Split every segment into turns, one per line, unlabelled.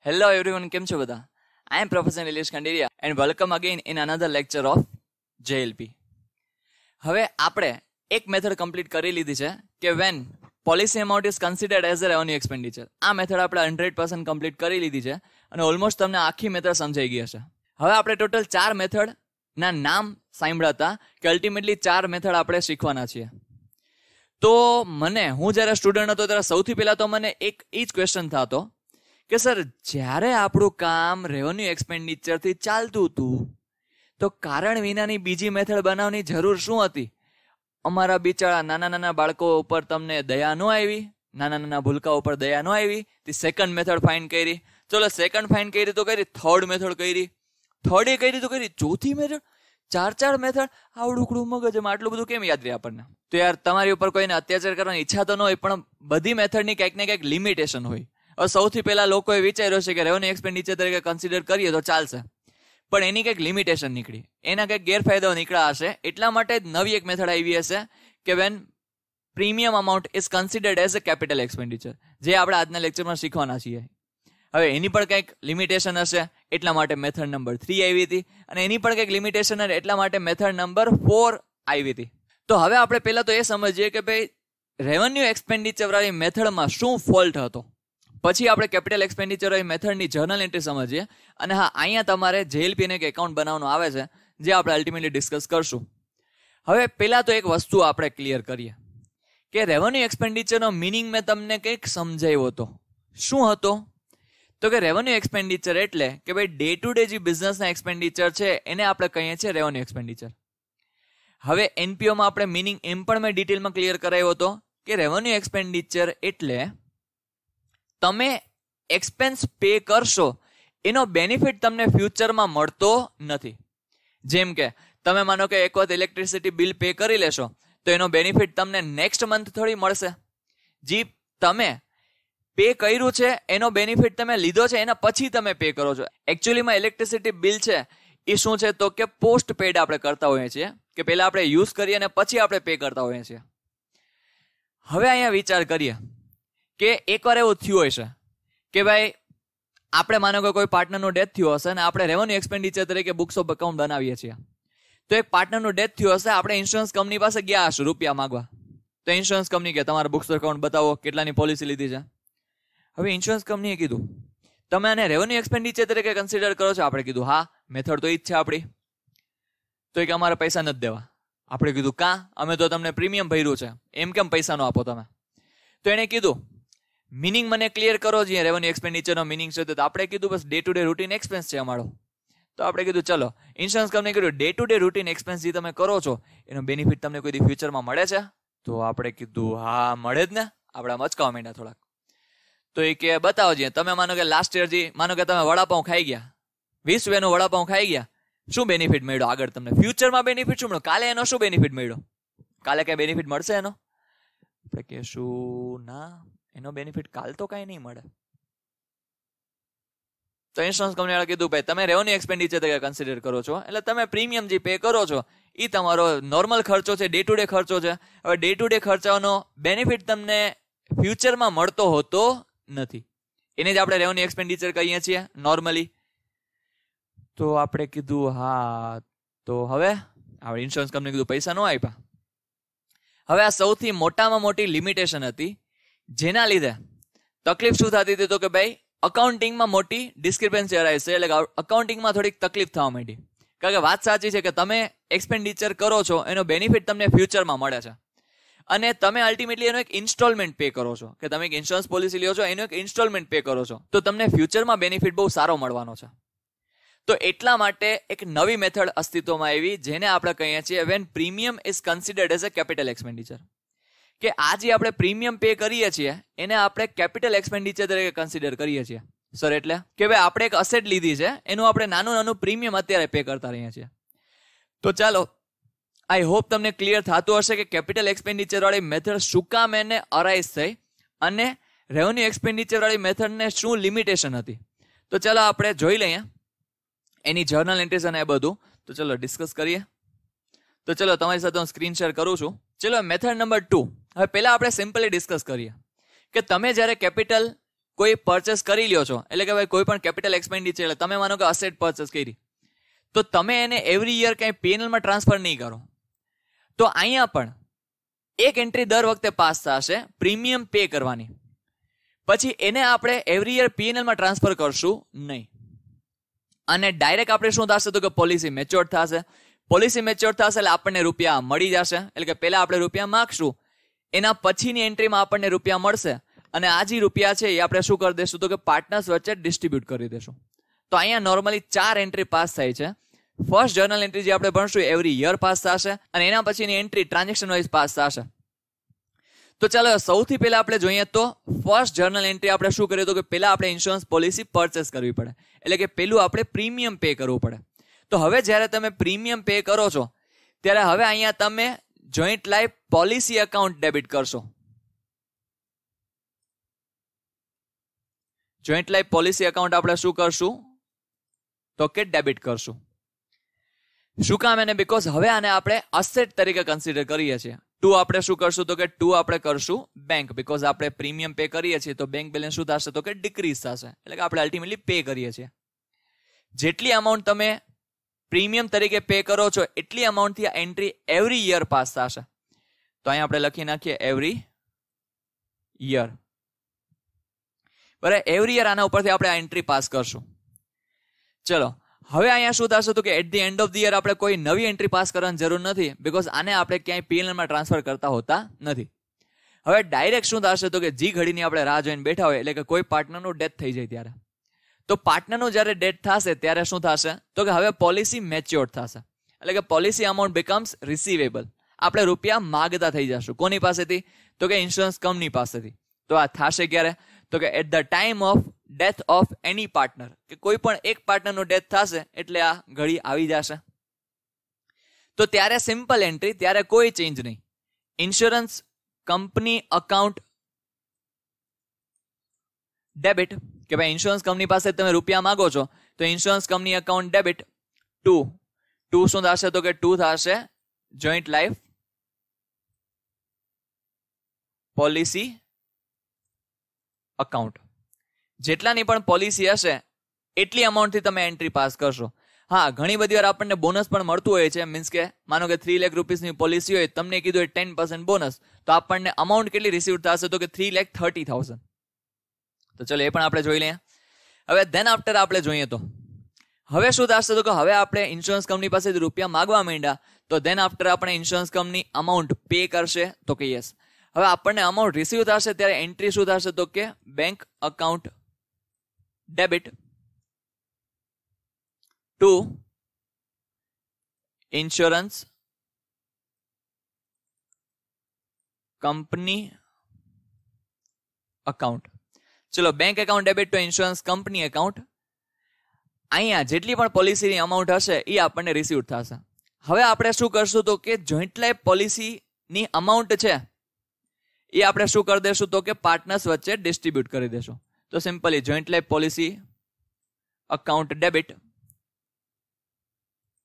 Hello everyone, કેમ છો બધા? I am Professor Nilesh Kandiria and welcome again in another lecture of JLP. હવે આપણે એક મેથડ કમ્પ્લીટ કરી લીધી છે કે when policy amount is considered as a revenue expenditure. આ મેથડ આપણે 100% કમ્પ્લીટ કરી લીધી છે અને ઓલમોસ્ટ તમને આખી મેથડ સમજાઈ ગઈ હશે. હવે આપણે ટોટલ 4 મેથડના નામ સાંભળ્યા હતા કે અલ્ટિમેટલી 4 મેથડ આપણે શીખવાના છીએ. તો હું જ્યારે સ્ટુડન્ટ હતો ત્યારે સૌથી પહેલા તો મને એક એ જ ક્વેશ્ચન થતો કે સર જ્યારે આપણું કામ રેવન્યુ એક્સપેન્ડિચરથી ચાલતું હતું તો કારણ વિનાની બીજી મેથડ બનાવવાની જરૂર શું હતી? અમારા બિચારા નાના બાળકો ઉપર તમને દયા ન આવી, નાના ભૂલકાઓ ઉપર દયા ન આવી, તે સેકન્ડ મેથડ ફાઇન્ડ કરી. ચલો સેકન્ડ ફાઇન્ડ કરી તો કરી, થર્ડ મેથડ કરી, થર્ડ એ કરી તો કરી, ચોથી મેથડ, ચાર મેથડ. આવડું મગજમાં આટલું બધું કેમ યાદ રહે આપણને? તો યાર તમારી ઉપર કોઈને અત્યાચાર કરવાની ઈચ્છા તો ન હોય, પણ બધી મેથડની કંઈક ને કંઈક લિમિટેશન હોય. હવે સૌથી પહેલા લોકોએ વિચાર્યો છે કે રેવન્યુ એક્સપેન્ડિચર તરીકે કન્સિડર કરીએ તો ચાલશે, પણ એની કંઈક લિમિટેશન નીકળી, એના કંઈક ગેરફાયદાઓ નીકળ્યા હશે. એટલા માટે જ નવી એક મેથડ આવી હશે કે when premium amount is considered as a capital expenditure, જે આપણે આજના લેક્ચરમાં શીખવાના છીએ. હવે એની પણ કંઈક લિમિટેશન હશે, એટલા માટે મેથડ નંબર 3 આવી હતી, અને એની પણ કંઈક લિમિટેશન હશે, એટલા માટે મેથડ નંબર 4 આવી હતી. તો હવે આપણે પહેલા તો એ સમજીએ કે ભાઈ રેવન્યુ એક્સપેન્ડિચર વાળી મેથડમાં શું ફોલ્ટ હતો, પછી આપણે કેપિટલ એક્સપેન્ડિચર વાળી મેથડની જર્નલ એન્ટ્રી સમજીએ. અને હા, અહીંયા તમારે જેએલપીને એક એકાઉન્ટ બનાવવાનું આવે છે, જે આપણે અલ્ટિમેટલી ડિસ્કસ કરશું. હવે પહેલા તો એક વસ્તુ આપણે ક્લિયર કરીએ કે રેવન્યુ એક્સપેન્ડિચરનો મિનિંગ મેં તમને કંઈક સમજાવ્યો હતો. શું હતો? તો કે રેવન્યુ એક્સપેન્ડિચર એટલે કે ભાઈ ડે ટુ ડે જે બિઝનેસના એક્સપેન્ડિચર છે એને આપણે કહીએ છીએ રેવન્યુ એક્સપેન્ડિચર. હવે એનપીઓમાં આપણે મિનિંગ એમ પણ મેં ડિટેલમાં ક્લિયર કરાવ્યો હતો કે રેવન્યુ એક્સપેન્ડિચર એટલે તમે એક્સપેન્સ પે કરશો એનો બેનિફિટ તમને ફ્યુચરમાં મળતો નથી. જેમ કે તમે માનો કે એક વખત ઇલેક્ટ્રિસિટી બિલ પે કરી લેશો તો એનો બેનિફિટ તમને નેક્સ્ટ મંથ થોડી મળશે. જે તમે પે કર્યું છે એનો બેનિફિટ તમે લીધો છે એના પછી તમે પે કરો છો. એકચ્યુઅલીમાં ઇલેક્ટ્રિસિટી બિલ છે એ શું છે તો કે પોસ્ટ પેડ આપણે કરતા હોઈએ છીએ, કે પહેલા આપણે યુઝ કરીએ અને પછી આપણે પે કરતા હોઈએ છીએ. હવે અહીંયા વિચાર કરીએ કે એકવાર એવું થયું હશે કે ભાઈ આપણે માનો કે કોઈ પાર્ટનરનું ડેથ થયું હશે અને આપણે રેવન્યુ એક્સપેન્ડિચર તરીકે બુક્સ ઓફ એકાઉન્ટ બનાવીએ છીએ. તો એક પાર્ટનરનું ડેથ થયું હશે, આપણે ઇન્સ્યોરન્સ કંપની પાસે ગયા હશું રૂપિયા માંગવા. તો ઇન્સ્યોરન્સ કંપની કે તમારા બુક્સ ઓફ એકાઉન્ટ બતાવો, કેટલાની પોલિસી લીધી છે. હવે ઇન્સ્યોરન્સ કંપનીએ કીધું તમે આને રેવન્યુ એક્સપેન્ડિચર તરીકે કન્સિડર કરો છો. આપણે કીધું હા, મેથડ તો એ જ છે આપણી. તો કે અમારે પૈસા નથી દેવા. આપણે કીધું કાં? અમે તો તમને પ્રીમિયમ ભર્યું છે, એમ કેમ પૈસા નો આપો તમે? તો એને કીધું મિનિંગ મને ક્લિયર કરો, જે રેવન્યુ એક્સપેન્ડિચરનો મિનિંગ છે. તો આપણે કીધું બસ day to day routine expense છે અમારો. તો આપણે કીધું ચલો, ઇન્સ્યોરન્સ કંપની કીધું day to day routine expense જે તમે કરો છો એનો બેનિફિટ તમને કોઈ દી ફ્યુચરમાં મળે છે? તો આપણે કીધું હા મળે જ ને. આપણા મચકાવા માંડ્યા થોડાક. તો એ કે બતાવો. જે તમે માનો કે લાસ્ટ યર માનો કે તમે વડાપાઉં ખાઈ ગયા, 20 રૂપિયાનું વડાપાઉં ખાઈ ગયા, શું બેનિફિટ મળ્યો આગળ તમને? ફ્યુચરમાં બેનિફિટ શું મળ્યો? કાલે એનો શું બેનિફિટ મળ્યો? કાલે કઈ બેનિફિટ મળશે એનો? આપણે કહેશું ના, એનો બેનિફિટ કાલ તો કઈ નહીં મળે. તો ઇન્સ્યોરન્સ કંપની વાળા કીધું ભાઈ તમે રેવન્યુ એક્સપેન્ડિચર તરીકે કન્સિડર કરો છો એટલે તમે પ્રીમિયમ જે પે કરો છો એ તમારો નોર્મલ ખર્ચો છે, ડે ટુ ડે ખર્ચો છે. હવે ડે ટુ ડે ખર્ચાનો બેનિફિટ તમને ફ્યુચરમાં મળતો હોતો નથી. એને જ આપણે રેવન્યુ એક્સપેન્ડિચર કહીએ છીએ નોર્મલી. તો આપણે કીધું હા. તો હવે આપણે ઇન્સ્યોરન્સ કંપની કીધું પૈસા ન આપ્યા. હવે આ સૌથી મોટામાં મોટી લિમિટેશન હતી, જેના લીધે તકલીફ શું થતી હતી તો કે ભાઈ અકાઉન્ટિંગમાં મોટી ડિસ્ક્રિપન્સી અરાય છે. એટલે અકાઉન્ટિંગમાં થોડીક તકલીફ થવા માંડી. કારણ કે વાત સાચી છે કે તમે એક્સપેન્ડિચર કરો છો એનો બેનિફિટ તમને ફ્યુચરમાં મળે છે, અને તમે અલ્ટિમેટલી એનો એક ઇન્સ્ટોલમેન્ટ પે કરો છો, કે તમે એક ઇન્સ્યોરન્સ પોલિસી લ્યો છો એનો એક ઇન્સ્ટોલમેન્ટ પે કરો છો, તો તમને ફ્યુચરમાં બેનિફિટ બહુ સારો મળવાનો છે. તો એટલા માટે એક નવી મેથડ અસ્તિત્વમાં આવી, જેને આપણે કહીએ છીએ when premium is considered as a capital expenditure. કે આ જે આપણે પ્રીમિયમ પે કરીએ છીએ એને આપણે કેપિટલ એક્સપેન્ડિચર તરીકે કન્સિડર કરીએ છીએ. સર એટલે કે ભાઈ આપણે એક અસેટ લીધી છે, એનું આપણે નાનું પ્રીમિયમ અત્યારે પે કરતા રહીએ છીએ. તો ચાલો, આઈ હોપ તમને ક્લિયર થતું હશે કે કેપિટલ એક્સપેન્ડિચર વાળી મેથડ શું કામ એને અરાઇઝ થઈ અને રેવન્યુ એક્સપેન્ડિચર વાળી મેથડને શું લિમિટેશન હતી. તો ચાલો આપણે જોઈ લઈએ એની જર્નલ એન્ટ્રીઝ અને એ બધું. તો ચલો ડિસ્કસ કરીએ. તો ચલો તમારી સાથે હું સ્ક્રીન શેર કરું છું. ચલો મેથડ નંબર 2. હવે પહેલા આપણે સિમ્પલી ડિસ્કસ કરીએ કે તમે જ્યારે કેપિટલ કોઈ પરચેસ કરી લ્યો છો, એટલે કે ભાઈ કોઈ પણ કેપિટલ એક્સપેન્ડિચર, એટલે તમે માનો કે અસેટ પરચેસ કરી, તો તમે એને એવરી યર કંઈ P&L માં ટ્રાન્સફર નહીં કરો. તો અહીંયા પણ એક એન્ટ્રી દર વખતે પાસ થશે પ્રીમિયમ પે કરવાની, પછી એને આપણે એવરી યર P&L માં ટ્રાન્સફર કરશું નહીં. અને ડાયરેક્ટ આપણે શું થશે તો કે પોલિસી મેચ્યોર થશે. પોલિસી મેચ્યોર થશે એટલે આપણને રૂપિયા મળી જશે. એટલે કે પહેલા આપણે રૂપિયા માગશું, એના પછીની એન્ટ્રીમાં આપણને રૂપિયા મળશે, અને આ જે રૂપિયા છે એ આપણે શું કરી દઈશું તો કે પાર્ટનર્સ વચ્ચે ડિસ્ટ્રીબ્યુટ કરી દઈશું. તો અહીંયા નોર્મલી 4 એન્ટ્રી પાસ થાય છે. ફર્સ્ટ જર્નલ એન્ટ્રી જે આપણે ભણશું એવરી યર પાસ થશે, અને એના પછીની એન્ટ્રી ટ્રાન્ઝેક્શન વાઇઝ પાસ થશે. તો ચાલો સૌથી પહેલા આપણે જોઈએ તો ફર્સ્ટ જર્નલ એન્ટ્રી આપણે શું કરીએ તો કે પહેલા આપણે ઇન્સ્યોરન્સ પોલિસી પરચેસ કરવી પડે, એટલે કે પહેલું આપણે પ્રીમિયમ પે કરવું પડે. તો હવે જ્યારે તમે પ્રીમિયમ પે કરો છો ત્યારે હવે અહીંયા તમે joint life policy account debit કરશો. જોઈન્ટ લાઈફ પોલિસી એકાઉન્ટ આપણે શું કરશું તો કે ડેબિટ કરશું. શું કામ એને? બીકોઝ હવે આને આપણે અસેટ તરીકે કન્સિડર કરીએ છીએ. ટુ આપણે શું કરશું તો કે ટુ આપણે કરશું બેંક, બીકોઝ આપણે પ્રીમિયમ પે કરીએ છીએ તો બેંક બેલેન્સ શું થશે તો કે ડિક્રીઝ થશે, એટલે કે આપણે અલ્ટિમેટલી પે કરીએ છીએ. જેટલી અમાઉન્ટ તમે પ્રીમિયમ તરીકે પે કરો છો એટલી અમાઉન્ટથી આ એન્ટ્રી એવરી યર પાસ થશે. તો અહીંયા આપણે લખી નાખીએ એવરી યર. બરાબર, એવરી યર આના ઉપરથી આપણે આ એન્ટ્રી પાસ કરશું. ચલો હવે અહીંયા શું થશે તો કે at the end of the year આપણે કોઈ નવી એન્ટ્રી પાસ કરવાની જરૂર નથી, બીકોઝ આને આપણે ક્યાંય P&L માં ટ્રાન્સફર કરતા હોતા નથી. હવે ડાયરેક્ટ શું થશે તો કે જે ઘડીની આપણે રાહ જોઈને બેઠા હોય, એટલે કે કોઈ પાર્ટનરનું ડેથ થઈ જાય ત્યારે, તો પાર્ટનરનું જ્યારે ડેથ થશે ત્યારે શું થશે તો કે હવે પોલિસી મેચ્યોર થશે, એટલે કે પોલિસી અમાઉન્ટ બીકમ્સ રિસીવેબલ. આપણે રૂપિયા માગતા થઈ જશું. કોની પાસેથી તો કે ઇન્સ્યોરન્સ કંપની પાસેથી. તો આ થશે ક્યારે તો કે at the time of death of any partner, કે કોઈ પણ એક પાર્ટનરનું ડેથ થશે એટલે આ ઘડી આવી જશે. તો ત્યારે સિમ્પલ એન્ટ્રી, ત્યારે કોઈ ચેન્જ નહીં. ઇન્સ્યોરન્સ કંપની અકાઉન્ટ ડેબિટ, કે ભાઈ ઇન્સ્યોરન્સ કંપની પાસે તમે રૂપિયા માંગો છો તો insurance company account debit two શું થશે તો કે ટુ થશે જોઈન્ટ લાઈફ પોલિસી અકાઉન્ટ. જેટલાની પણ પોલિસી હશે એટલી અમાઉન્ટથી તમે એન્ટ્રી પાસ કરશો. હા, ઘણી બધી વાર આપણને બોનસ પણ મળતું હોય છે. મીન્સ કે માનો કે 3 લાખ રૂપીસની પોલિસી હોય, તમને કીધું હોય 10% બોનસ, તો આપણને અમાઉન્ટ કેટલી રિસીવ થશે તો કે 3,30,000. તો ચલો એ પણ આપણે જોઈ લઈએ. હવે ધેન આફ્ટર આપણે જોઈએ તો હવે શું થશે તો કે હવે આપણે ઇન્સ્યોરન્સ કંપની પાસેથી રૂપિયા માંગવા માંડ્યા, તો ધેન આફ્ટર આપણે ઇન્સ્યોરન્સ કંપની અમાઉન્ટ પે કરશે તો કે યસ. હવે આપણને અમાઉન્ટ રિસીવ થશે ત્યારે એન્ટ્રી શું થશે તો કે bank account debit to insurance company account. ચલો bank account debit to insurance company account. અહીંયા જેટલી પણ પોલિસીની અમાઉન્ટ હશે એ આપણને રિસીવ થશે. હવે આપણે શું કરશું તો કે જોઈન્ટ લાઈફ પોલિસીની અમાઉન્ટ છે એ આપણે શું કરી દેશું તો કે પાર્ટનર્સ વચ્ચે ડિસ્ટ્રીબ્યુટ કરી દેશું. તો simply joint life policy account debit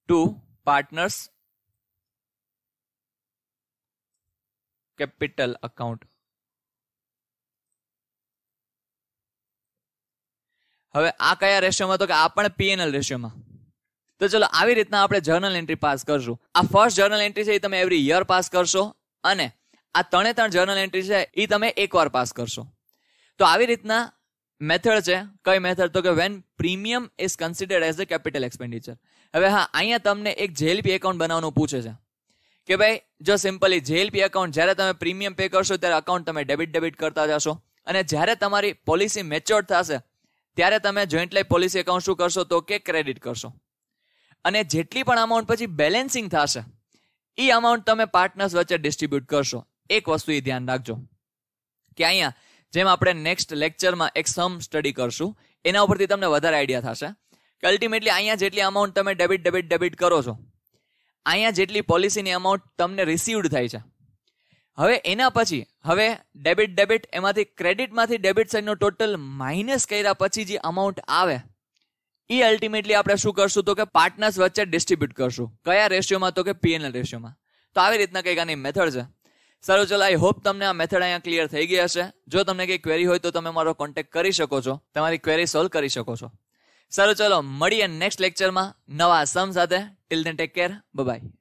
two partners capital account. હવે આ કયા રેશિયોમાં તો કે આ પણ P&L રેશિયોમાં. તો ચલો આવી રીતના આપણે જર્નલ એન્ટ્રી પાસ કરશું. આ ફર્સ્ટ જર્નલ એન્ટ્રી છે એ તમે એવરી યર પાસ કરશો, અને આ 3 જર્નલ એન્ટ્રી છે એ તમે એકવાર પાસ કરશો. તો આવી રીતના મેથડ છે. કઈ મેથડ તો કે when premium is considered as a capital expenditure. હવે હા, અહીંયા તમને એક JLP એકાઉન્ટ બનાવવાનું પૂછે છે કે ભાઈ જો સિમ્પલી JLP એકાઉન્ટ જ્યારે તમે પ્રીમિયમ પે કરશો ત્યારે અકાઉન્ટ તમે ડેબિટ કરતા જશો, અને જ્યારે તમારી પોલિસી મેચ્યોર થશે ત્યારે તમે જોઈન્ટ લાઈફ પોલિસી એકાઉન્ટ શું કરશો તો કે ક્રેડિટ કરશો. અને જેટલી પણ અમાઉન્ટ પછી બેલેન્સિંગ થશે એ અમાઉન્ટ તમે પાર્ટનર્સ વચ્ચે ડિસ્ટ્રીબ્યુટ કરશો. એક વસ્તુ એ ધ્યાન રાખજો કે અહીંયા જેમ આપણે નેક્સ્ટ લેક્ચરમાં એક સમ સ્ટડી કરશું એના ઉપરથી તમને વધારે આઈડિયા થશે કે અલ્ટિમેટલી અહીંયા જેટલી અમાઉન્ટ તમે ડેબિટ કરો છો, અહીંયા જેટલી પોલિસીની અમાઉન્ટ તમને રિસીવડ થાય છે, હવે એના પછી હવે ડેબિટ એમાંથી ક્રેડિટમાંથી ડેબિટ સાઈડનો ટોટલ માઇનસ કર્યા પછી જે અમાઉન્ટ આવે એ અલ્ટિમેટલી આપણે શું કરશું તો કે પાર્ટનર્સ વચ્ચે ડિસ્ટ્રીબ્યુટ કરશું. કયા રેશિયોમાં તો કે P&L રેશિયોમાં. તો આવી રીતના કંઈક આની મેથડ છે. સારું, ચલો, આઈ હોપ તમને આ મેથડ અહીંયા ક્લિયર થઈ ગઈ હશે. જો તમને કંઈ ક્વેરી હોય તો તમે મારો કોન્ટેક્ટ કરી શકો છો, તમારી ક્વેરી સોલ્વ કરી શકો છો. સારું, ચલો, મળીએ નેક્સ્ટ લેક્ચરમાં નવા સમ સાથે. Till then take care, bye bye.